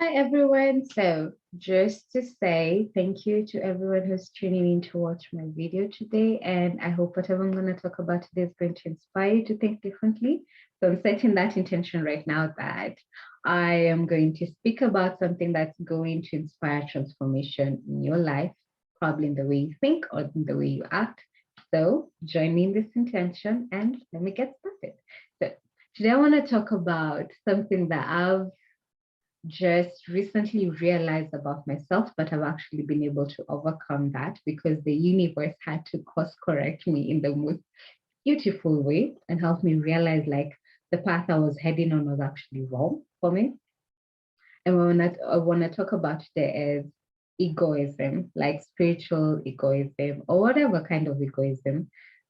Hi everyone. So just to say thank you to everyone who's tuning in to watch my video today. And I hope whatever I'm going to talk about today is going to inspire you to think differently. So I'm setting that intention right now that I am going to speak about something that's going to inspire transformation in your life, probably in the way you think or in the way you act. So join me in this intention and let me get started. So today I want to talk about something that I've just recently realized about myself, but I've actually been able to overcome that because the universe had to course correct me in the most beautiful way and help me realize like the path I was heading on was actually wrong for me. And what I want to talk about today is egoism, like spiritual egoism or whatever kind of egoism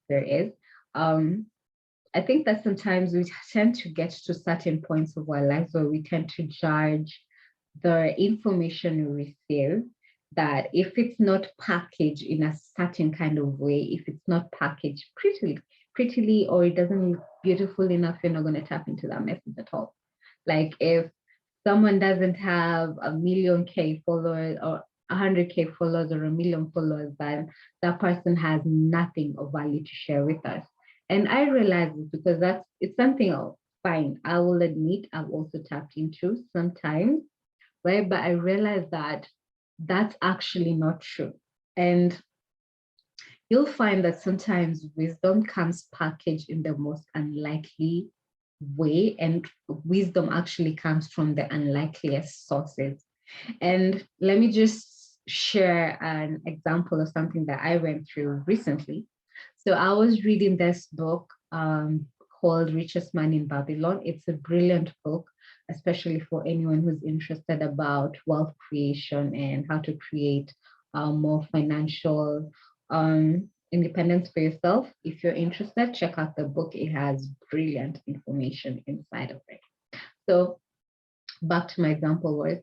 there is. Um, I think that sometimes we tend to get to certain points of our lives where we tend to judge the information we receive, that if it's not packaged in a certain kind of way, if it's not packaged prettily, or it doesn't look beautiful enough, you're not going to tap into that message at all. Like if someone doesn't have a million K followers or 100K followers or a million followers, then that person has nothing of value to share with us. And I realize it because it's something else. Fine, I will admit I've also tapped into sometimes, right? But I realized that that's actually not true. And you'll find that sometimes wisdom comes packaged in the most unlikely way, and wisdom actually comes from the unlikeliest sources. And let me just share an example of something that I went through recently. So I was reading this book called Richest Man in Babylon. It's a brilliant book, especially for anyone who's interested about wealth creation and how to create more financial independence for yourself. If you're interested, check out the book. It has brilliant information inside of it. So back to my example was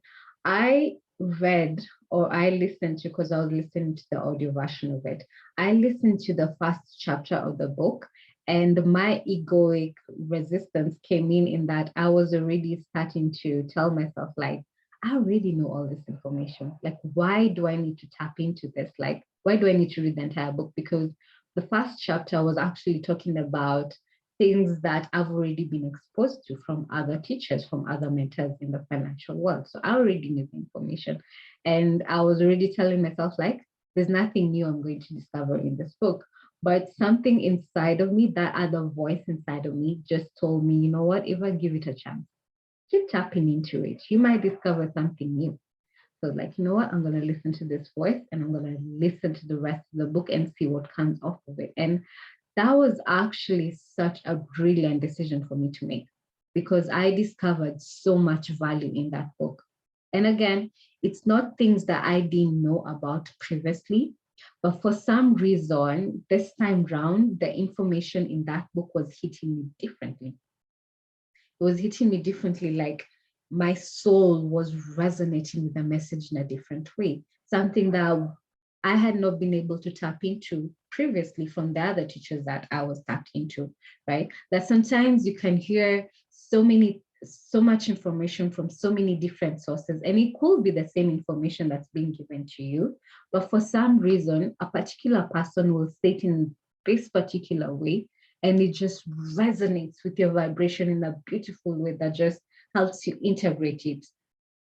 I read or I listened to, because I was listening to the audio version of it, I listened to the first chapter of the book, and my egoic resistance came in that I was already starting to tell myself, like, I already know all this information. Like, why do I need to tap into this? Like, why do I need to read the entire book? Because the first chapter was actually talking about things that I've already been exposed to from other teachers, from other mentors in the financial world. So I already knew the information. And I was already telling myself, like, there's nothing new I'm going to discover in this book. But something inside of me, that other voice inside of me just told me, you know what, if I give it a chance, keep tapping into it, you might discover something new. So like, you know what, I'm going to listen to this voice and I'm going to listen to the rest of the book and see what comes off of it. And that was actually such a brilliant decision for me to make because I discovered so much value in that book. And again, it's not things that I didn't know about previously, but for some reason, this time round, the information in that book was hitting me differently. It was hitting me differently, like my soul was resonating with the message in a different way, something that I had not been able to tap into previously from the other teachers that I was tapped into, right? That sometimes you can hear so much information from so many different sources, and it could be the same information that's being given to you, but for some reason, a particular person will say it in this particular way, and it just resonates with your vibration in a beautiful way that just helps you integrate it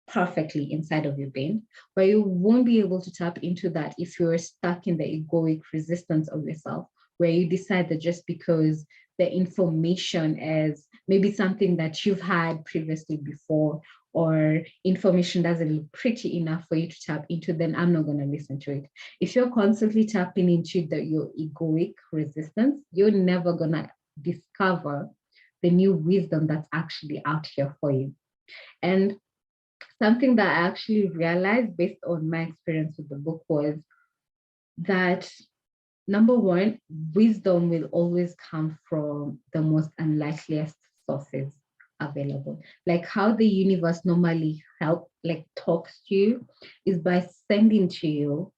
perfectly inside of your brain. But you won't be able to tap into that if you're stuck in the egoic resistance of yourself, where you decide that just because the information is maybe something that you've had previously before, or information doesn't look pretty enough for you to tap into, then I'm not going to listen to it. If you're constantly tapping into your egoic resistance, you're never going to discover the new wisdom that's actually out here for you. And something that I actually realized based on my experience with the book was that number one, wisdom will always come from the most unlikeliest sources available. Like how the universe normally talks to you is by sending to you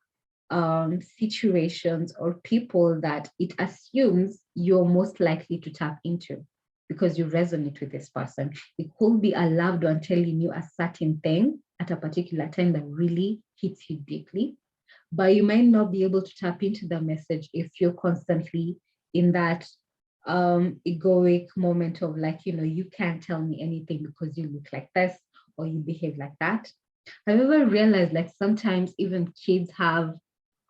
situations or people that it assumes you're most likely to tap into because you resonate with this person. It could be a loved one telling you a certain thing at a particular time that really hits you deeply, but you might not be able to tap into the message if you're constantly in that egoic moment of like, you can't tell me anything because you look like this or you behave like that. However, I realized like sometimes even kids have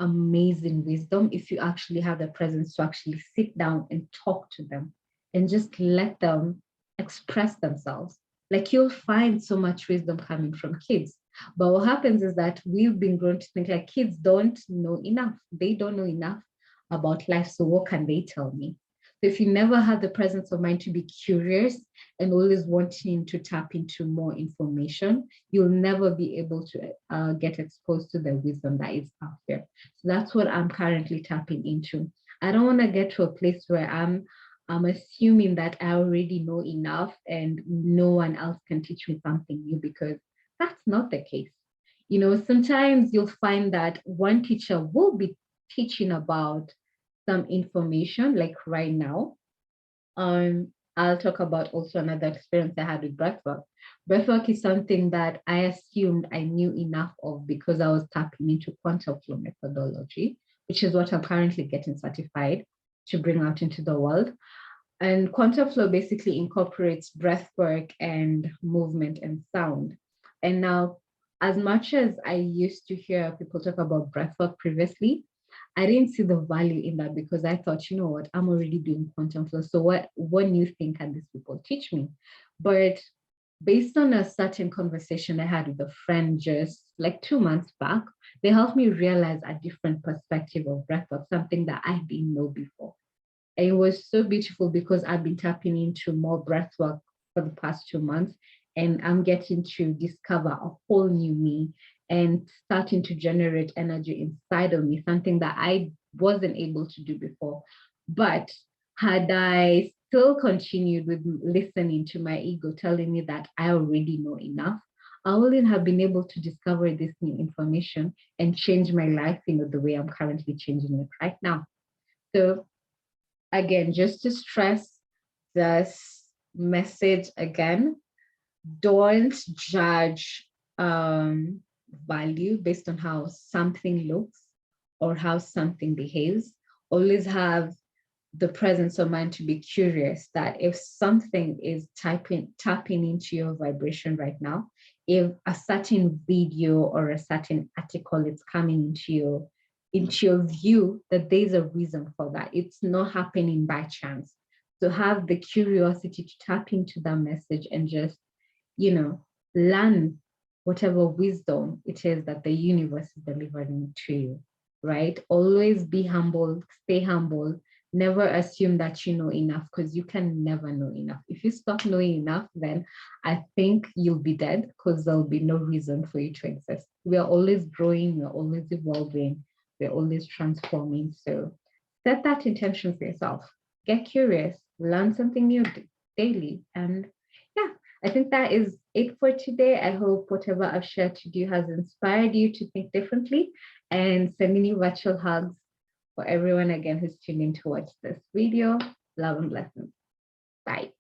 amazing wisdom if you actually have the presence to actually sit down and talk to them and just let them express themselves. Like you'll find so much wisdom coming from kids. But what happens is that we've been grown to think like kids don't know enough. They don't know enough about life. So what can they tell me? So if you never had the presence of mind to be curious and always wanting to tap into more information, you'll never be able to get exposed to the wisdom that is out there. So that's what I'm currently tapping into. I don't want to get to a place where I'm assuming that I already know enough and no one else can teach me something new, because that's not the case. Sometimes you'll find that one teacher will be teaching about some information, like right now. I'll talk about also another experience I had with breathwork. Breathwork is something that I assumed I knew enough of because I was tapping into quantum flow methodology, which is what I'm currently getting certified to bring out into the world. And quantum flow basically incorporates breathwork and movement and sound. And now, as much as I used to hear people talk about breathwork previously, I didn't see the value in that because I thought, you know what, I'm already doing quantum flow. So what new thing can these people teach me? But based on a certain conversation I had with a friend just like 2 months back, they helped me realize a different perspective of breathwork, something that I didn't know before. And it was so beautiful because I've been tapping into more breathwork for the past 2 months, and I'm getting to discover a whole new me and starting to generate energy inside of me, something that I wasn't able to do before. But had I still continued with listening to my ego telling me that I already know enough, I wouldn't have been able to discover this new information and change my life in the way I'm currently changing it right now. So again, just to stress this message again, don't judge value based on how something looks or how something behaves. Always have the presence of mind to be curious that if something is tapping into your vibration right now, if a certain video or a certain article is coming into your view, that there's a reason for that. It's not happening by chance. So have the curiosity to tap into that message and just, learn whatever wisdom it is that the universe is delivering to you, right? Always be humble, stay humble. Never assume that you know enough, because you can never know enough. If you stop knowing enough, then I think you'll be dead, because there'll be no reason for you to exist. We are always growing, we're always evolving, we're always transforming. So set that intention for yourself. Get curious, learn something new daily. And yeah, I think that is it for today. I hope whatever I've shared to you has inspired you to think differently, and sending you virtual hugs for everyone again who's tuning in to watch this video. Love and blessings. Bye.